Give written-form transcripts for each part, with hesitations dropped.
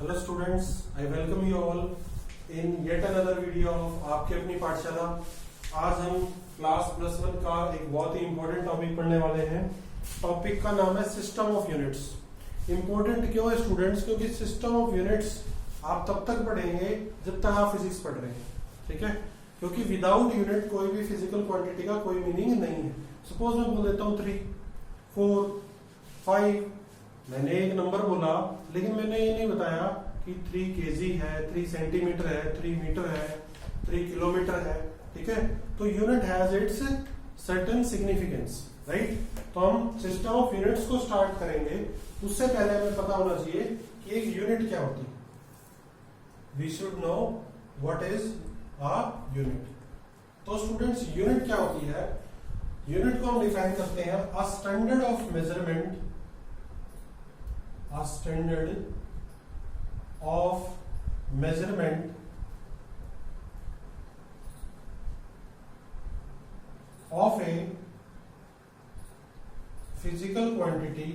Hello students, I welcome you all in yet another video of आपकी अपनी पाठशाला। आज हम क्लास +1 का एक बहुत ही इंपॉर्टेंट टॉपिक पढ़ने वाले हैं। टॉपिक का नाम है सिस्टम ऑफ यूनिट्स। इंपॉर्टेंट क्यों है स्टूडेंट्स? क्योंकि सिस्टम ऑफ यूनिट्स आप तब तक पढ़ेंगे जब तक आप फिजिक्स पढ़ रहे हैं, ठीक है? क्योंकि विदाउट यूनिट कोई भी फिजिकल क्वांटिटी का कोई मीनिंग नहीं है। सपोज मैं बोल देता हूँ 3, 4, 5, मैंने एक नंबर बोला लेकिन मैंने ये नहीं बताया कि 3 kg है, 3 सेंटीमीटर है, 3 मीटर है, 3 किलोमीटर है, ठीक है? तो unit has its certain significance, right? तो हम सिस्टम ऑफ यूनिट्स को स्टार्ट करेंगे, उससे पहले हमें पता होना चाहिए कि एक यूनिट क्या होती है। We should know what is a unit. तो स्टूडेंट्स, यूनिट क्या होती है? यूनिट को हम डिफाइन करते हैं a standard of measurement, a standard of measurement of a physical quantity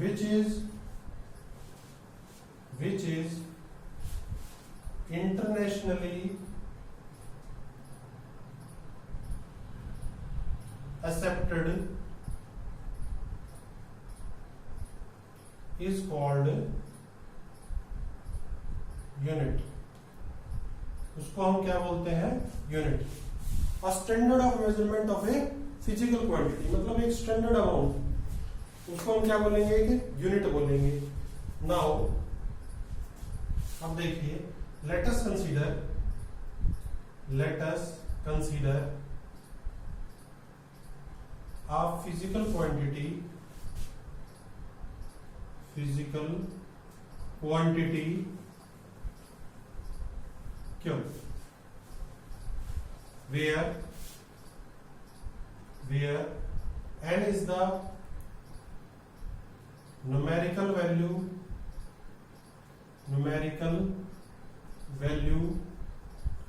which is internationally accepted is called unit. उसको हम क्या बोलते हैं? Unit. A standard of measurement of a physical quantity, मतलब एक स्टैंडर्ड अमाउंट, उसको हम क्या बोलेंगे? एक यूनिट बोलेंगे। नाउ अब देखिए, let us consider a physical quantity Q, where n is the numerical value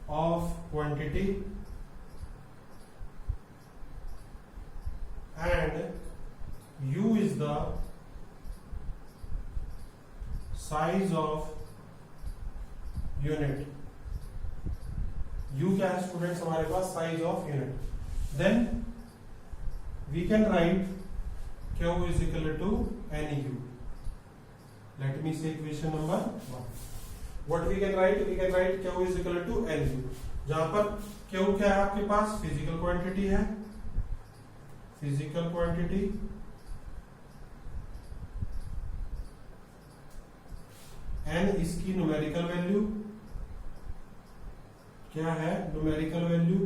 of quantity and U is the size of unit। U क्या है स्टूडेंट्स? हमारे पास size of unit. Then we can write Q is equal to NU। Let me say equation number 1। What we can write? We can write Q is equal to NU, जहां पर Q क्या है आपके पास? Physical quantity है, physical quantity, N इसकी numerical value क्या है? Numerical value,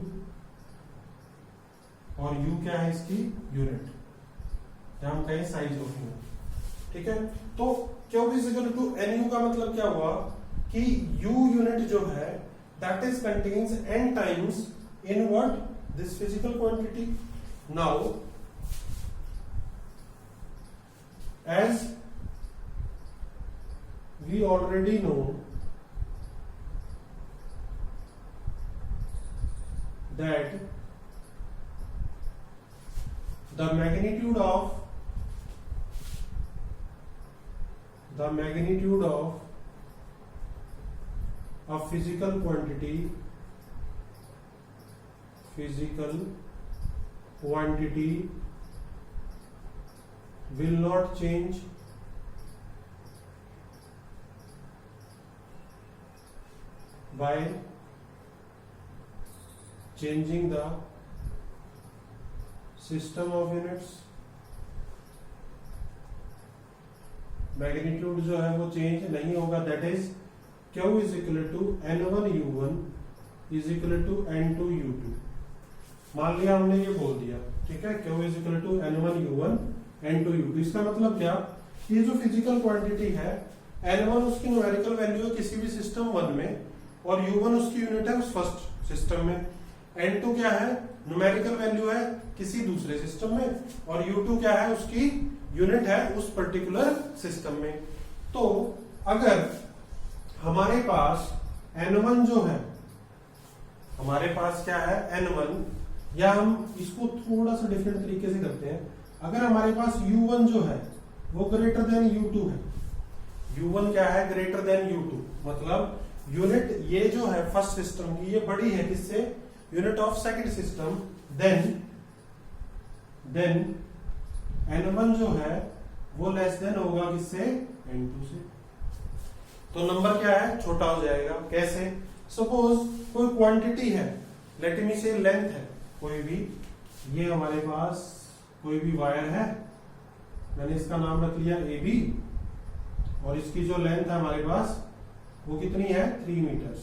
और यू क्या है इसकी? यूनिट, या हम कहें साइज ऑफ यूनिट, ठीक है? तो Q is equal to n u का मतलब क्या हुआ कि यू यूनिट जो है that is contains n times in what? This physical quantity. Now, as we already know that the magnitude of a physical quantity will not change by changing the system of units। Magnitude जो है वो change नहीं होगा। That is Q is equal to N1 U1 is equal to N2 U2। मान लिया हमने ये बोल दिया, ठीक है? Q is equal to N1 U1 N2 U2। इसका मतलब क्या? ये जो फिजिकल क्वांटिटी है N1 उसकी न्यूमेरिकल वैल्यू है किसी भी सिस्टम 1 में, और U1 उसकी यूनिट है उस फर्स्ट सिस्टम में। N2 क्या है? न्यूमेरिकल वैल्यू है किसी दूसरे सिस्टम में, और U2 क्या है? उसकी यूनिट है उस पर्टिकुलर सिस्टम में। तो अगर हमारे पास N1 जो है, हमारे पास क्या है N1, या हम इसको थोड़ा सा डिफरेंट तरीके से करते हैं। अगर हमारे पास U1 जो है वो ग्रेटर देन U2 है, U1 क्या है, ग्रेटर देन U2, मतलब यूनिट ये जो है फर्स्ट सिस्टम की ये बड़ी है किससे, unit of second system, then N1 जो है वो लेस देन होगा किससे, N2 से। तो नंबर क्या है, छोटा हो जाएगा। कैसे, सपोज कोई क्वांटिटी है, लेट मी से लेंथ है कोई भी, ये हमारे पास कोई भी वायर है, मैंने इसका नाम रख लिया AB, और इसकी जो लेंथ है हमारे पास वो कितनी है, 3 मीटर्स।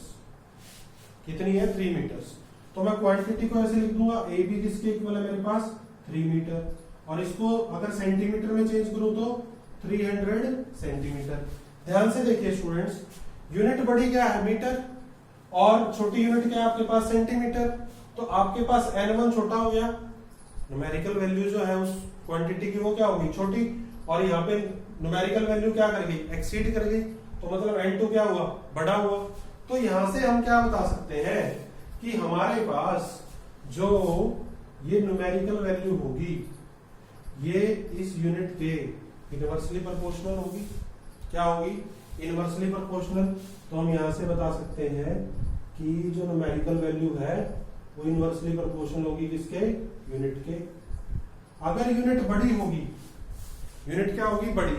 कितनी है, 3 मीटर्स। तो मैं क्वांटिटी को ऐसे लिख दूंगा, AB किसके इक्वल है मेरे पास, 3 मीटर, और इसको अगर सेंटीमीटर में चेंज करूं तो 300 सेंटीमीटर। ध्यान से देखिए स्टूडेंट्स, यूनिट बड़ी क्या है, मीटर, और छोटी यूनिट क्या है आपके पास, सेंटीमीटर। तो आपके पास N1 छोटा हो गया, न्यूमेरिकल वैल्यू जो है उस क्वांटिटी की वो क्या होगी, छोटी, और यहाँ पे न्यूमेरिकल वैल्यू क्या कर गई, एक्सीड कर गई, तो मतलब N2 क्या हुआ, बड़ा हुआ। तो यहां से हम क्या बता सकते हैं कि हमारे पास जो ये न्यूमेरिकल वैल्यू होगी ये इस यूनिट के इनवर्सली प्रोपोर्शनल होगी। क्या होगी, इनवर्सली प्रोपोर्शनल। तो हम यहां से बता सकते हैं कि जो न्यूमेरिकल वैल्यू है वो इनवर्सली प्रोपोर्शनल होगी किसके, यूनिट के। अगर यूनिट बड़ी होगी, यूनिट क्या होगी, बड़ी,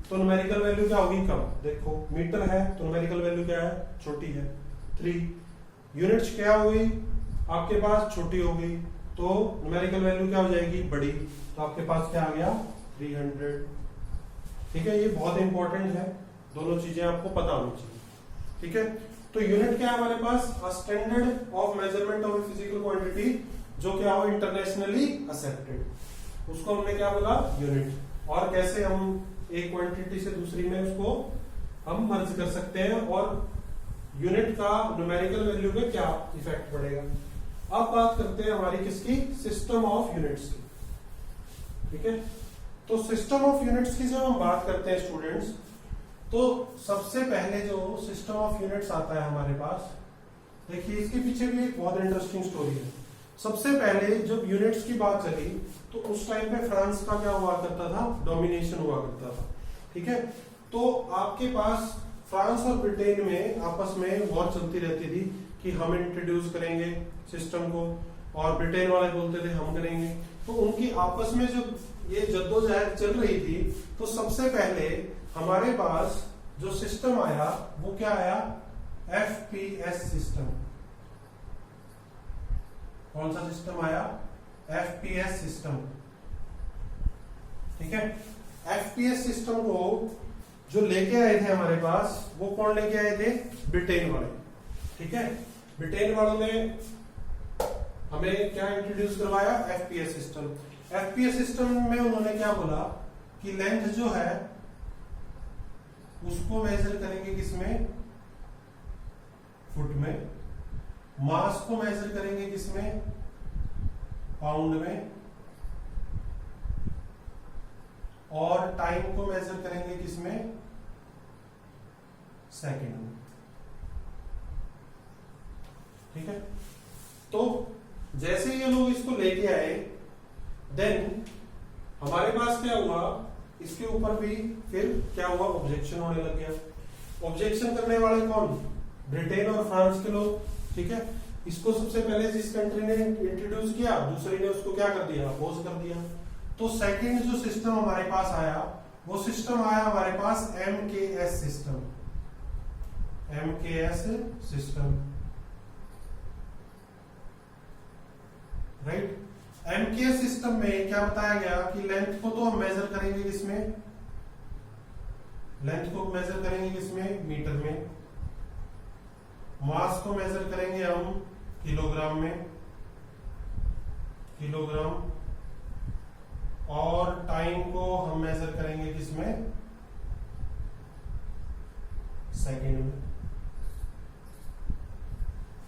तो न्यूमेरिकल वैल्यू क्या होगी, कम। देखो मीटर है तो न्यूमेरिकल वैल्यू क्या है, छोटी है, 3। यूनिट्स क्या होगी आपके पास, छोटी हो गई, तो न्यूमेरिकल वैल्यू क्या हो जाएगी, बड़ी, तो आपके पास क्या आ गया, 300। ठीक है, ये बहुत इंपॉर्टेंट है, दोनों चीजें आपको पता होनी चाहिए। ठीक है, तो यूनिट क्या है हमारे पास, a standard of measurement of physical quantity, जो क्या हो, इंटरनेशनली एक्सेप्टेड, उसको हमने क्या बोला, यूनिट। और कैसे हम एक क्वांटिटी से दूसरी में उसको हम मर्ज कर सकते हैं, और यूनिट का न्यूमेरिकल वैल्यू में क्या इफेक्ट पड़ेगा। अब बात करते हैं हमारी किसकी, सिस्टम ऑफ यूनिट्स की। ठीक है, तो सिस्टम ऑफ यूनिट्स की जब हम बात करते हैं स्टूडेंट्स, तो सबसे पहले जो सिस्टम ऑफ यूनिट्स आता है हमारे पास, देखिए इसके पीछे भी एक बहुत इंटरेस्टिंग स्टोरी है। सबसे पहले जब यूनिट्स की बात चली तो उस टाइम पे फ्रांस का क्या हुआ करता था, डोमिनेशन हुआ करता था। ठीक है, तो आपके पास फ्रांस और ब्रिटेन में आपस में वॉर चलती रहती थी कि हम इंट्रोड्यूस करेंगे सिस्टम को, और ब्रिटेन वाले बोलते थे हम करेंगे। तो उनकी आपस में जब ये जद्दोजहद चल रही थी, तो सबसे पहले हमारे पास जो सिस्टम आया वो क्या आया, FPS सिस्टम। कौन सा सिस्टम आया, FPS सिस्टम। ठीक है, FPS सिस्टम को जो लेके आए थे हमारे पास, वो कौन लेके आए थे, ब्रिटेन वाले। ठीक है, ब्रिटेन वालों ने हमें क्या इंट्रोड्यूस करवाया, FPS सिस्टम। FPS सिस्टम में उन्होंने क्या बोला कि लेंथ जो है उसको मेजर करेंगे किसमें, फुट में, मास को मेजर करेंगे किसमें, पाउंड में, और टाइम को मेजर करेंगे किसमें, सेकंड में। ठीक है, तो जैसे ये लोग इसको लेके आए, देन हमारे पास क्या हुआ, इसके ऊपर भी फिर क्या हुआ, ऑब्जेक्शन होने लग गया। ऑब्जेक्शन करने वाले कौन, ब्रिटेन और फ्रांस के लोग। ठीक है, इसको सबसे पहले जिस कंट्री ने इंट्रोड्यूस किया, दूसरी ने उसको क्या कर दिया, अपोज कर दिया। तो सेकंड जो सिस्टम हमारे पास आया, वो सिस्टम आया हमारे पास MKS system. MKS system, right. MKS system में क्या बताया गया कि लेंथ को तो हम मेजर करेंगे किसमें, लेंथ को मेजर करेंगे किसमें, मीटर में, मास को मेजर करेंगे हम किलोग्राम में, किलोग्राम, और टाइम को हम मेजर करेंगे किसमें, सेकंड में।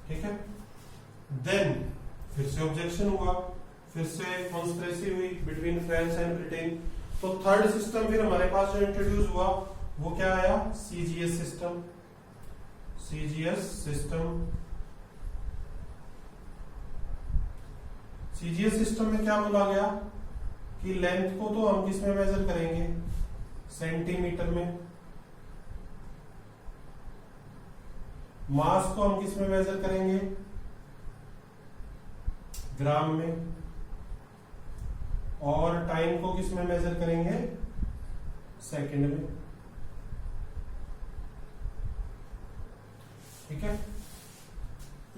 ठीक है, देन फिर से ऑब्जेक्शन हुआ, फिर से कॉन्स्पिरेसी हुई बिटवीन फ्रांस एंड ब्रिटेन। तो थर्ड सिस्टम फिर हमारे पास जो इंट्रोड्यूस हुआ वो क्या आया, CGS system. CGS system, CGS system में क्या बोला गया कि लेंथ को तो हम किस में मेजर करेंगे, सेंटीमीटर में, मास को हम किस में मेजर करेंगे, ग्राम में, और टाइम को किस में मेजर करेंगे, सेकंड में। ठीक है,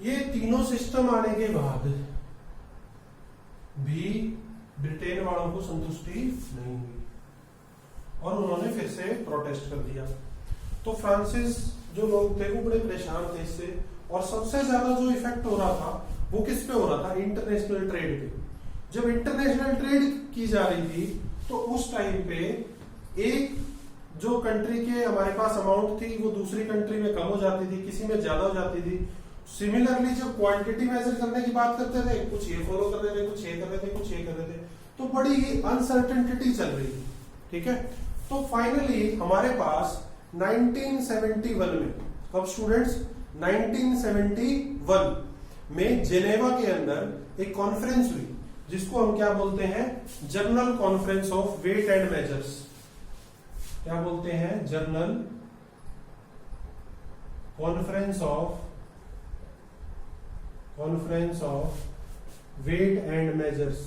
ये तीनों सिस्टम आने के बाद भी ब्रिटेन वालों को संतुष्टि नहीं हुई और उन्होंने फिर से प्रोटेस्ट कर दिया। तो फ्रांसिस जो लोग थे वो बड़े परेशान थे इससे, और सबसे ज्यादा जो इफेक्ट हो रहा था वो किस पे हो रहा था, इंटरनेशनल ट्रेड पे। जब इंटरनेशनल ट्रेड की जा रही थी तो उस टाइम पे एक जो कंट्री के हमारे पास अमाउंट थी वो दूसरी कंट्री में कम हो जाती थी, किसी में ज्यादा हो जाती थी। सिमिलरली जब क्वांटिटी मेजर करने की बात करते थे, कुछ ये फॉलो कर रहे थे, कुछ ये कर रहे थे, कुछ ये कर रहे थे, तो बड़ी ही अनसर्टेनिटी चल रही थी। ठीक है, तो फाइनली हमारे पास 1971 में, कब स्टूडेंट्स, 1971 में जेनेवा के अंदर एक कॉन्फ्रेंस हुई जिसको हम क्या बोलते हैं, general conference of weight and measures. क्या बोलते हैं, general conference of weight and measures,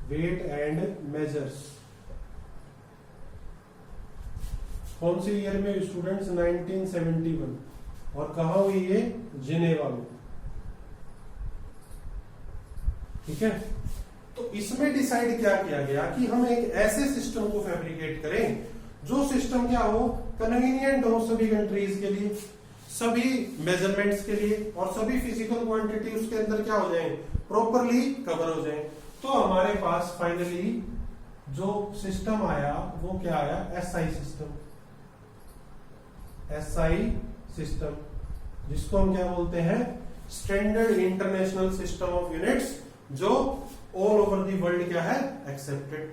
weight and measures. कौन से ईयर में स्टूडेंट्स, 1971, और कहा हुई ये, जिनेवा में। ठीक है, तो इसमें डिसाइड क्या किया गया कि हम एक ऐसे सिस्टम को फैब्रिकेट करें जो सिस्टम क्या हो, कन्वीनियंट हो सभी कंट्रीज के लिए, सभी मेजरमेंट्स के लिए, और सभी फिजिकल क्वांटिटी उसके अंदर क्या हो जाए, प्रॉपरली कवर हो जाए। तो हमारे पास फाइनली जो सिस्टम आया वो क्या आया, एसआई सिस्टम। एसआई सिस्टम जिसको हम क्या बोलते हैं, standard international system of units, जो ऑल ओवर दी वर्ल्ड क्या है, एक्सेप्टेड।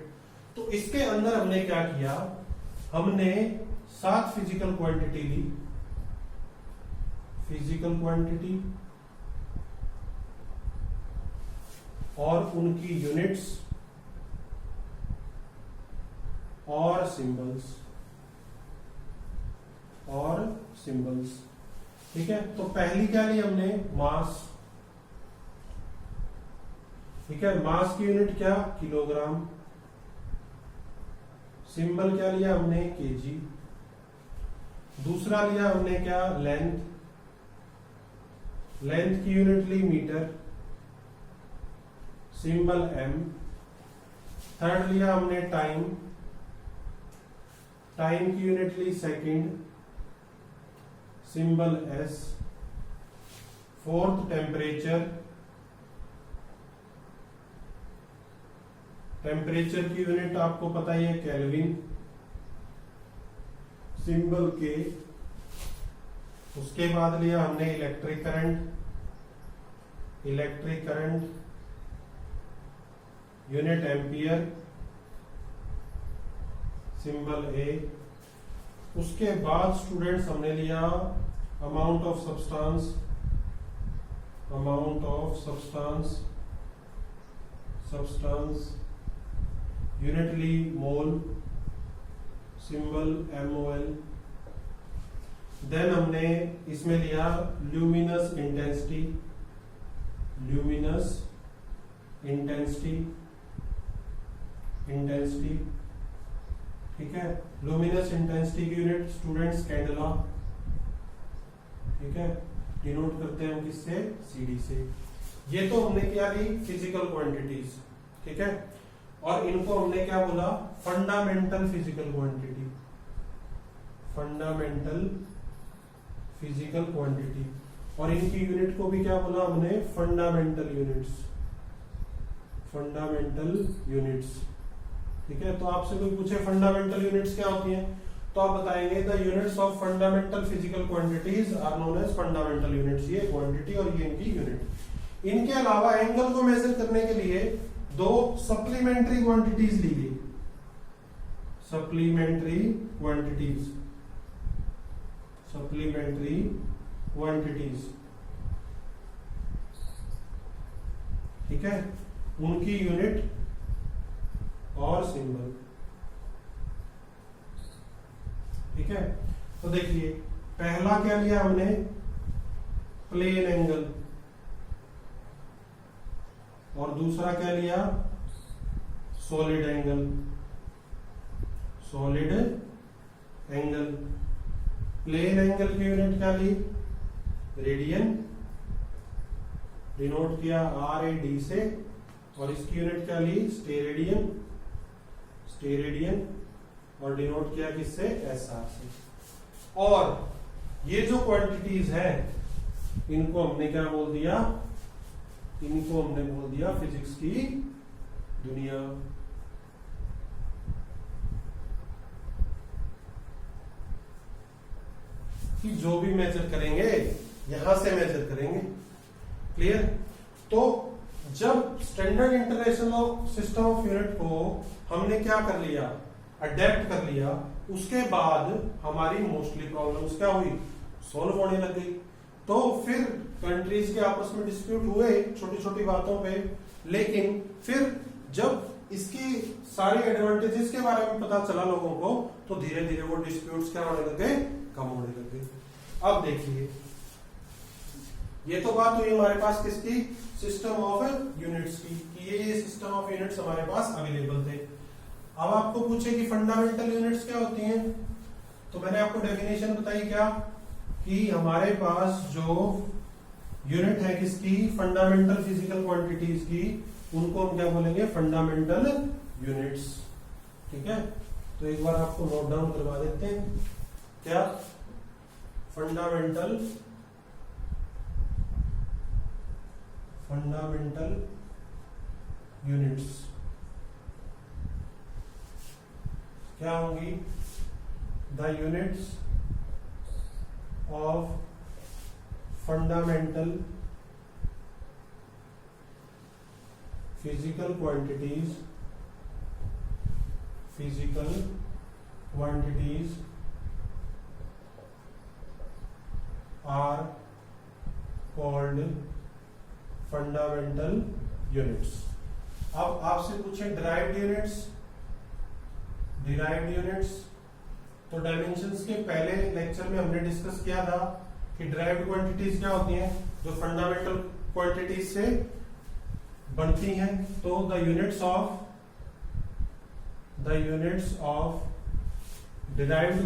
तो इसके अंदर हमने क्या किया, हमने 7 फिजिकल क्वांटिटी ली, फिजिकल क्वांटिटी और उनकी यूनिट्स और सिंबल्स। ठीक है, तो पहली क्या ली हमने, मास। ठीक है, मास की यूनिट क्या, किलोग्राम। सिंबल क्या लिया हमने, केजी। दूसरा लिया हमने क्या, लेंथ। लेंथ की यूनिट ली मीटर, सिंबल एम। थर्ड लिया हमने टाइम, टाइम की यूनिट ली second, symbol S. Fourth temperature, temperature की यूनिट आपको पता ही है, केल्विन, सिंबल के। उसके बाद लिया हमने electric current, unit ampere, symbol A. उसके बाद स्टूडेंट्स हमने लिया अमाउंट ऑफ सब्सटेंस, यूनिट ली मोल, सिंबल MOL। देन हमने इसमें लिया ल्यूमिनस इंटेंसिटी। ठीक है, लुमिनस इंटेंसिटी की यूनिट स्टूडेंट्स कैंडला। ठीक है, डिनोट करते हैं हम किससे, CD से। ये तो हमने क्या ली, फिजिकल क्वांटिटीज। ठीक है, और इनको हमने क्या बोला, फंडामेंटल फिजिकल क्वांटिटी, और इनकी यूनिट को भी क्या बोला हमने, फंडामेंटल यूनिट्स। ठीक है, तो आपसे कोई पूछे फंडामेंटल यूनिट्स क्या होती हैं, तो आप बताएंगे the units of fundamental physical quantities are known as fundamental units. ये क्वांटिटी और ये इनकी यूनिट। इनके अलावा एंगल को मेजर करने के लिए 2 सप्लीमेंट्री क्वांटिटीज ली गई, सप्लीमेंट्री क्वांटिटीज। ठीक है, उनकी यूनिट और सिंबल। ठीक है, तो देखिए पहला क्या लिया हमने, प्लेन एंगल, और दूसरा क्या लिया, solid angle. Solid angle, plane angle की यूनिट क्या ली, रेडियन, डिनोट किया RAD से, और इसकी यूनिट क्या ली, स्टेरेडियन, स्टेरेडियन, और डिनोट किया किससे, SR से। और ये जो क्वांटिटीज है इनको हमने क्या बोल दिया, इनको हमने बोल दिया फिजिक्स की दुनिया। कि जो भी मेजर करेंगे यहां से मेजर करेंगे। क्लियर? तो जब standard international system of unit को हमने क्या कर लिया, अडेप्ट कर लिया, उसके बाद हमारी मोस्टली प्रॉब्लम्स क्या हुई, सॉल्व होने लग गई। तो फिर कंट्रीज के आपस में डिस्प्यूट हुए छोटी छोटी बातों पे, लेकिन फिर जब इसकी सारी एडवांटेजेस के बारे में पता चला लोगों को, तो धीरे धीरे वो डिस्प्यूट्स क्या होने लग गए, कम होने लग गए। अब देखिए ये तो बात हुई हमारे पास किसकी, सिस्टम ऑफ यूनिट्स की, कि ये सिस्टम ऑफ यूनिट्स हमारे पास अवेलेबल थे। अब आपको पूछे कि फंडामेंटल यूनिट्स क्या होती हैं, तो मैंने आपको डेफिनेशन बताई क्या, कि हमारे पास जो यूनिट है किसकी, फंडामेंटल फिजिकल क्वांटिटीज की, उनको हम क्या बोलेंगे, फंडामेंटल यूनिट्स। ठीक है, तो एक बार आपको नोट डाउन करवा देते हैं, क्या, फंडामेंटल यूनिट्स क्या होंगी, the units of fundamental physical quantities are called fundamental units. अब आपसे पूछें डिराइव्ड यूनिट्स, तो डायमेंशंस के पहले लेक्चर में हमने डिस्कस किया था कि डिराइव्ड क्वांटिटीज क्या होती हैं, जो फंडामेंटल क्वांटिटीज से बनती हैं। तो the units of derived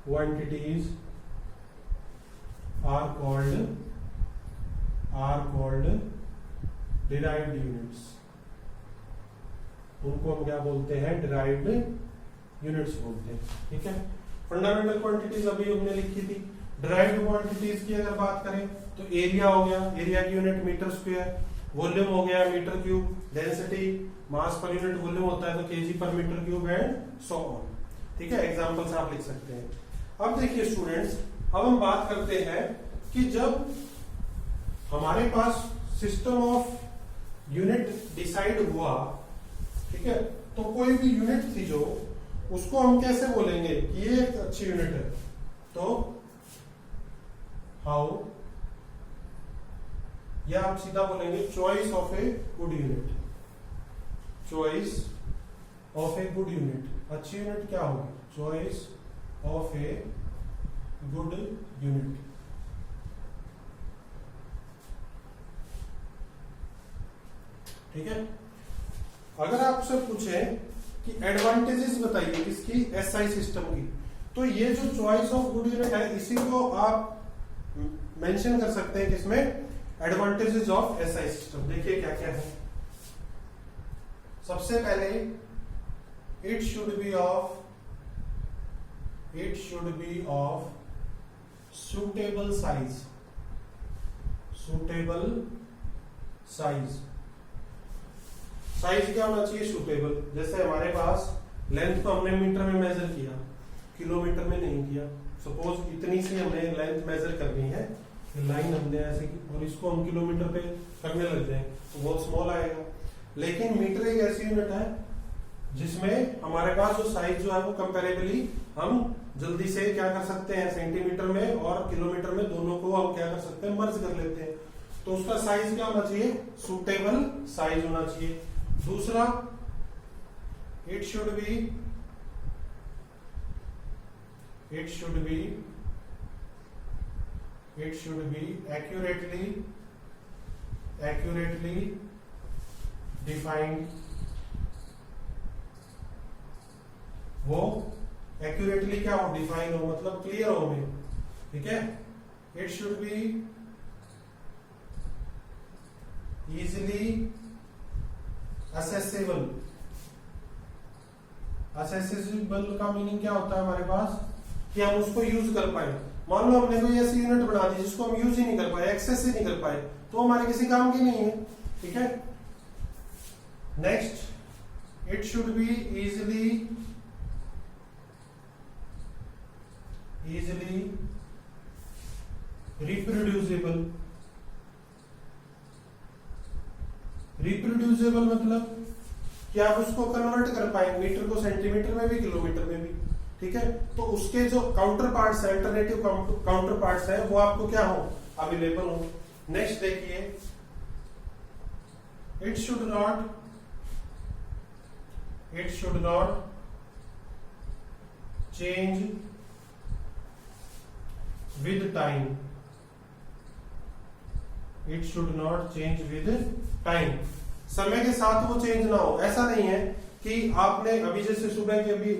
quantities are called derived units। उनको हम क्या बोलते हैं, derived units बोलते हैं। ठीक है, फंडामेंटल क्वांटिटीज अभी हमने लिखी थी। derived क्वांटिटीज की अगर बात करें तो एरिया हो गया, एरिया की यूनिट मीटर स्क्वायर, वॉल्यूम हो गया metre cube, density mass per unit volume होता है तो kg per metre cube and so on. ठीक है, एग्जांपल्स आप लिख सकते हैं। अब देखिए स्टूडेंट्स, अब हम बात करते हैं कि जब हमारे पास सिस्टम ऑफ यूनिट डिसाइड हुआ, ठीक है, तो कोई भी यूनिट थी जो, उसको हम कैसे बोलेंगे कि ये एक अच्छी यूनिट है, तो हाउ, या आप सीधा बोलेंगे choice of a good unit. Choice of a good unit, अच्छी यूनिट क्या होगी, choice of a good unit. ठीक है, अगर आपसे पूछे कि एडवांटेजेस बताइए किसकी, एसआई सिस्टम की, तो ये जो चॉइस ऑफ गुड यूनिट है इसी को आप मेंशन कर सकते हैं किसमें, एडवांटेजेस ऑफ एसआई सिस्टम। देखिए क्या क्या है। सबसे पहले it should be of suitable size। Size क्या होना चाहिए, सुटेबल। जैसे हमारे पास लेंथ को हमने मीटर में मेजर किया, किलोमीटर में नहीं किया। सपोज इतनी सी हमने लेंथ मेजर करनी है, लाइन हमने ऐसे की, और इसको हम किलोमीटर पे करने लग जाए तो बहुत स्मॉल आएगा। लेकिन मीटर एक ऐसी यूनिट है जिसमें हमारे पास जो साइज जो है वो कंपेरेबली हम जल्दी से क्या कर सकते हैं, सेंटीमीटर में और किलोमीटर में दोनों को हम क्या कर सकते हैं, मर्ज कर लेते हैं। तो उसका साइज क्या होना चाहिए, सूटेबल साइज होना चाहिए। दूसरा, it should be accurately defined। वो एक्यूरेटली क्या हो, डिफाइन हो, मतलब क्लियर हो में, ठीक है। It should be easily accessible. Accessible का मीनिंग क्या होता है हमारे पास, कि हम उसको यूज कर पाए। मान लो हमने कोई ऐसी यूनिट बना दी जिसको हम यूज ही नहीं कर पाए, एक्सेस ही नहीं कर पाए, तो हमारे किसी काम की नहीं है, ठीक है। Next, it should be easily reproducible. Reproducible मतलब कि आप उसको कन्वर्ट कर पाए मीटर को सेंटीमीटर में भी, किलोमीटर में भी, ठीक है। तो उसके जो काउंटर पार्ट्स है, अल्टरनेटिव काउंटर पार्ट्स है, वो आपको क्या हो, अवेलेबल हो। नेक्स्ट देखिए, it should not change with time. It should not change with time, समय के साथ वो चेंज ना हो। ऐसा नहीं है कि आपने अभी जैसे सुबह के अभी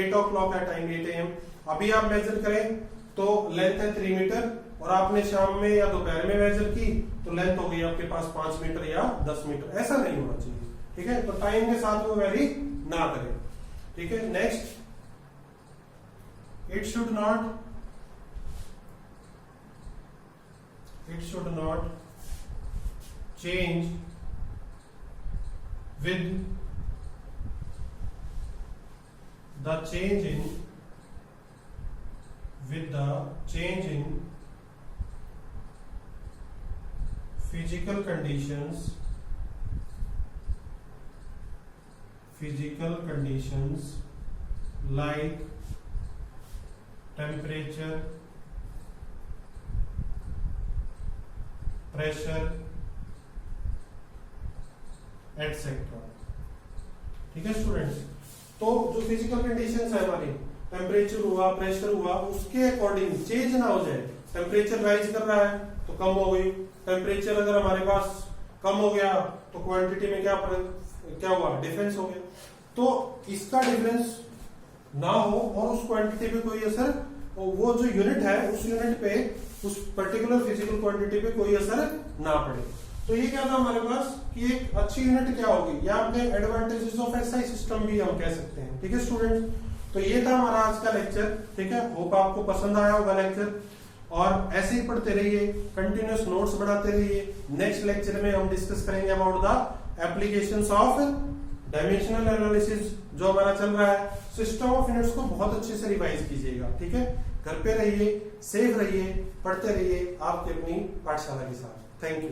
8 o'clock है टाइम, 8 AM, अभी आप मेजर करें तो लेंथ है 3 मीटर, और आपने शाम में या दोपहर में मेजर की तो लेंथ हो गई आपके पास 5 मीटर या 10 मीटर। ऐसा नहीं होना चाहिए, ठीक है। तो टाइम के साथ वो वेरी ना करें, ठीक है। Next, it should not change with the change in physical conditions like temperature, pressure, etcetera, ठीक है स्टूडेंट्स। तो जो फिजिकल कंडीशंस है हमारी, टेम्परेचर हुआ, प्रेशर हुआ, उसके अकॉर्डिंग चेंज ना हो जाए। टेम्परेचर राइज कर रहा है तो कम हो गई, टेम्परेचर अगर हमारे पास कम हो गया तो क्वांटिटी में क्या हुआ, डिफरेंस हो गया। तो इसका डिफरेंस ना हो और उस क्वांटिटी पे कोई असर, वो जो यूनिट है उस यूनिट पे, उस पर्टिकुलर फिजिकल क्वांटिटी पे कोई असर ना पड़े। तो ये क्या था हमारे पास कि एक अच्छी यूनिट क्या होगी, या अपने एडवांटेजेस ऑफ एसआई सिस्टम भी हम कह सकते हैं, ठीक है स्टूडेंट्स। तो ये था हमारा आज का लेक्चर, ठीक है। होप आपको पसंद आया होगा लेक्चर, और ऐसे ही पढ़ते रहिए, कंटिन्यूअस नोट्स बनाते रहिए। नेक्स्ट लेक्चर में हम डिस्कस करेंगे about the applications of dimensional analysis जो हमारा चल रहा है। सिस्टम ऑफ यूनिट्स को बहुत अच्छे से रिवाइज कीजिएगा, ठीक है। घर पे रहिए, सेफ रहिए, पढ़ते रहिए आपके अपनी पाठशाला के साथ। Thank you.